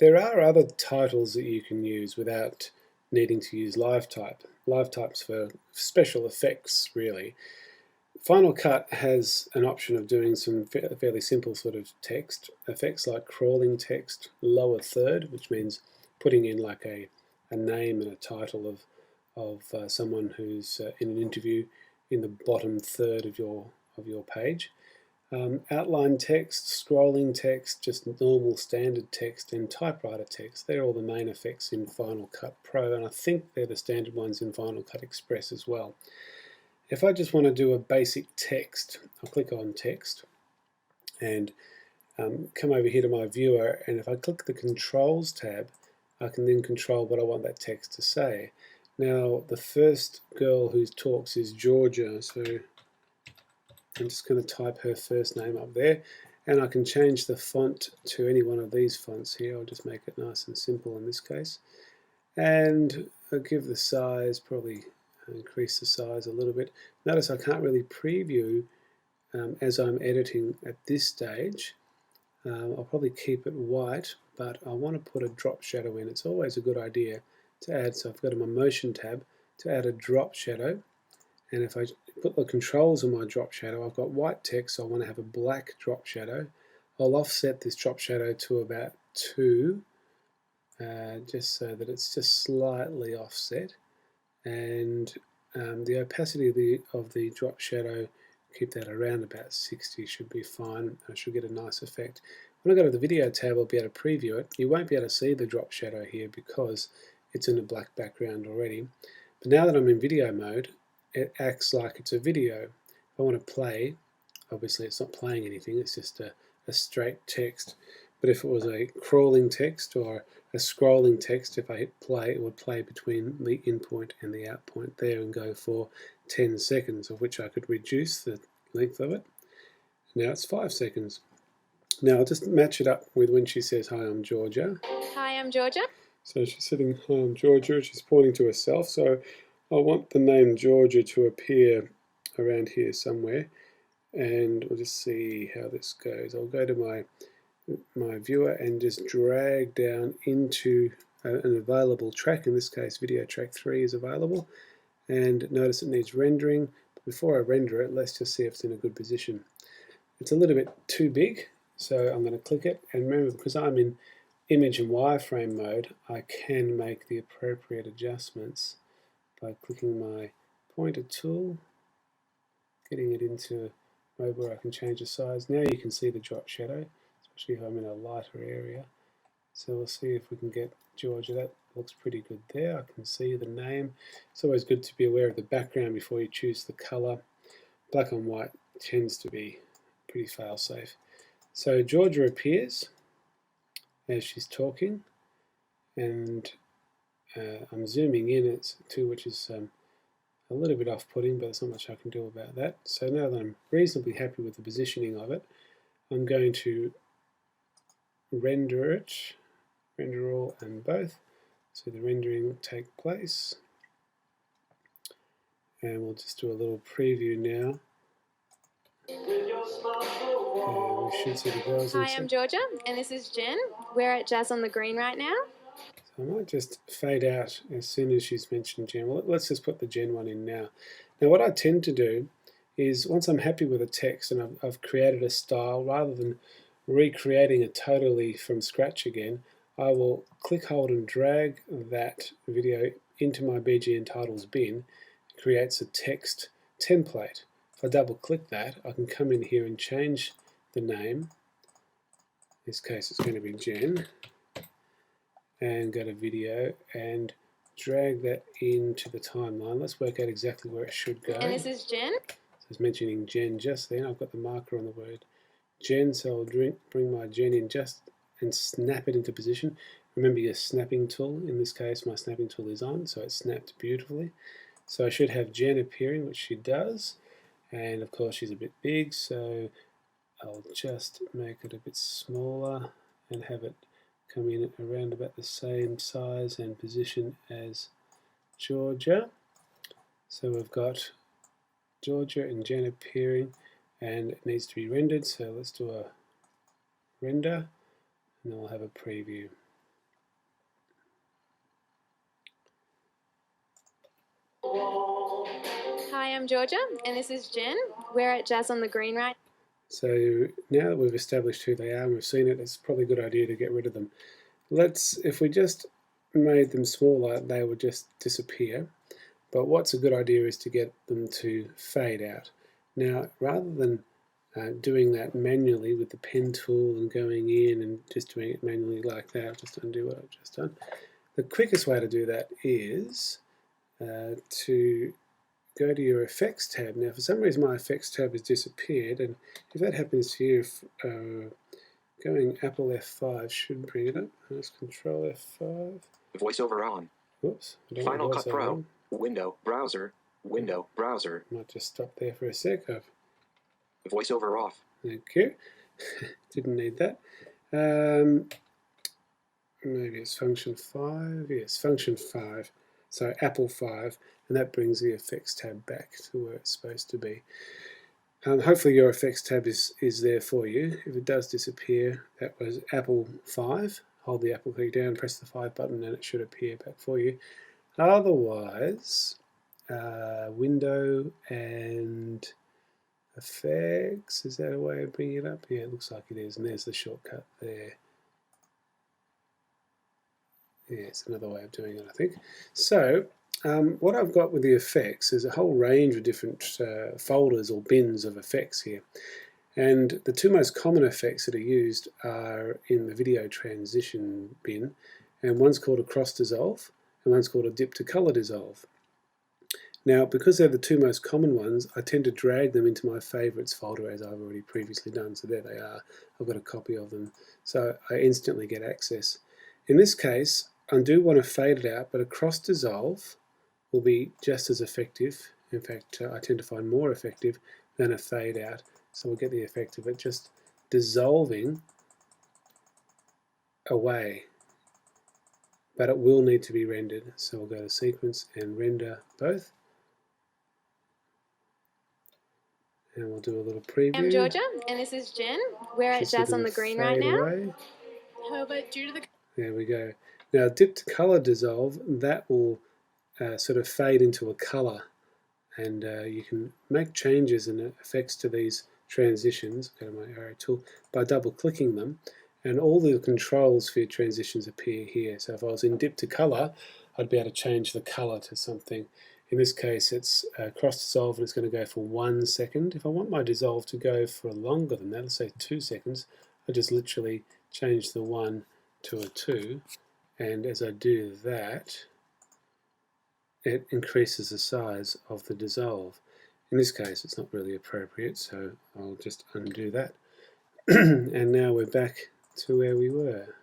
There are other titles that you can use without needing to use LiveType. LiveType's for special effects, really. Final Cut has an option of doing some fairly simple sort of text effects like crawling text, lower third, which means putting in like a name and a title of someone who's in an interview in the bottom third of your page. Outline text, scrolling text, just normal standard text, and typewriter text. They're all the main effects in Final Cut Pro, and I think they're the standard ones in Final Cut Express as well. If I just want to do a basic text, I'll click on text and come over here to my viewer, and if I click the Controls tab, I can then control what I want that text to say. Now, the first girl who talks is Georgia, so I'm just going to type her first name up there, and I can change the font to any one of these fonts here. I'll just make it nice and simple in this case, and I'll give the size, probably increase the size a little bit. Notice I can't really preview as I'm editing at this stage. I'll probably keep it white, but I want to put a drop shadow in. It's always a good idea to add, so I've got in my motion tab to add a drop shadow, and if I put the controls on my drop shadow, I've got white text, so I want to have a black drop shadow. I'll offset this drop shadow to about 2, just so that it's just slightly offset, and the opacity of the drop shadow, keep that around about 60, should be fine. I should get a nice effect. When I go to the video tab, I'll be able to preview it. You won't be able to see the drop shadow here because it's in a black background already. But now that I'm in video mode, it acts like it's a video. If I want to play, obviously it's not playing anything, it's just a straight text. But if it was a crawling text or a scrolling text, if I hit play, it would play between the in point and the out point there and go for 10 seconds, of which I could reduce the length of it. Now it's 5 seconds. Now I'll just match it up with when she says, "Hi, I'm Georgia." Hi, I'm Georgia. So she's sitting, "Hi, I'm Georgia." She's pointing to herself. So I want the name Georgia to appear around here somewhere. And we'll just see how this goes. I'll go to my viewer and just drag down into an available track. In this case, video track 3 is available. And notice it needs rendering. But before I render it, let's just see if it's in a good position. It's a little bit too big, so I'm going to click it. And remember, because I'm in image and wireframe mode, I can make the appropriate adjustments by clicking my pointer tool, getting it into mode where I can change the size. Now you can see the drop shadow, especially if I'm in a lighter area. So we'll see if we can get Georgia. That looks pretty good there. I can see the name. It's always good to be aware of the background before you choose the color. Black and white tends to be pretty fail-safe. So Georgia appears as she's talking, and I'm zooming in at 2, which is a little bit off-putting, but there's not much I can do about that. So now that I'm reasonably happy with the positioning of it, I'm going to render it, render all and both, so the rendering will take place. And we'll just do a little preview now. And we should see the girls. Hi, I'm Georgia, and this is Jen. We're at Jazz on the Green right now. So I might just fade out as soon as she's mentioned Jen. Well, let's just put the Jen one in now. Now what I tend to do is, once I'm happy with a text and I've created a style, rather than recreating it totally from scratch again, I will click, hold and drag that video into my BGN titles bin. It creates a text template. If I double click that, I can come in here and change the name. In this case it's going to be Jen, and go to video and drag that into the timeline. Let's work out exactly where it should go. And this is Jen. So I was mentioning Jen just then. I've got the marker on the word Jen, so I'll bring my Jen in just and snap it into position. Remember your snapping tool. In this case, my snapping tool is on, so it snapped beautifully. So I should have Jen appearing, which she does. And of course, she's a bit big, so I'll just make it a bit smaller and have it come in around about the same size and position as Georgia. So we've got Georgia and Jen appearing, and it needs to be rendered, so let's do a render and then we'll have a preview. I'm Georgia, and this is Jen. We're at Jazz on the Green right. So now that we've established who they are and we've seen it, it's probably a good idea to get rid of them. If we just made them smaller, they would just disappear. But what's a good idea is to get them to fade out. Now, rather than doing that manually with the pen tool and going in and just doing it manually like that, I'll just undo what I've just done. The quickest way to do that is to go to your effects tab. Now, for some reason my effects tab has disappeared, and if that happens to you, going Apple F5 should bring it up. Let's Control F5. VoiceOver on. Whoops. Final Cut Pro. On. Window browser. Window browser. Might just stop there for a sec. VoiceOver off. Thank you. Didn't need that. Maybe it's function 5. Yes, function 5. So Apple 5, and that brings the effects tab back to where it's supposed to be. Hopefully your effects tab is there for you. If it does disappear, that was Apple 5. Hold the Apple key down, press the 5 button, and it should appear back for you. Otherwise, Window and Effects, is that a way of bringing it up? Yeah, it looks like it is, and there's the shortcut there. Yeah, it's another way of doing it, I think. So, what I've got with the effects is a whole range of different folders or bins of effects here. And the two most common effects that are used are in the video transition bin, and one's called a cross dissolve, and one's called a dip to color dissolve. Now, because they're the two most common ones, I tend to drag them into my favorites folder as I've already previously done. So there they are. I've got a copy of them. So I instantly get access. In this case, I do want to fade it out, but a cross dissolve will be just as effective. In fact, I tend to find more effective than a fade out. So we'll get the effect of it just dissolving away. But it will need to be rendered. So we'll go to Sequence and Render Both. And we'll do a little preview. I'm Georgia, and this is Jen. We're at Jazz on the Green right now. How about due to the... There we go. Now, dip to color dissolve, that will sort of fade into a color, and you can make changes and effects to these transitions. Go to my arrow tool by double clicking them, and all the controls for your transitions appear here. So if I was in dip to color, I'd be able to change the color to something. In this case, it's cross dissolve, and it's going to go for 1 second. If I want my dissolve to go for longer than that, let's say 2 seconds, I just literally change the 1 to a 2, and as I do that, it increases the size of the dissolve. In this case, it's not really appropriate, so I'll just undo that. And now we're back to where we were.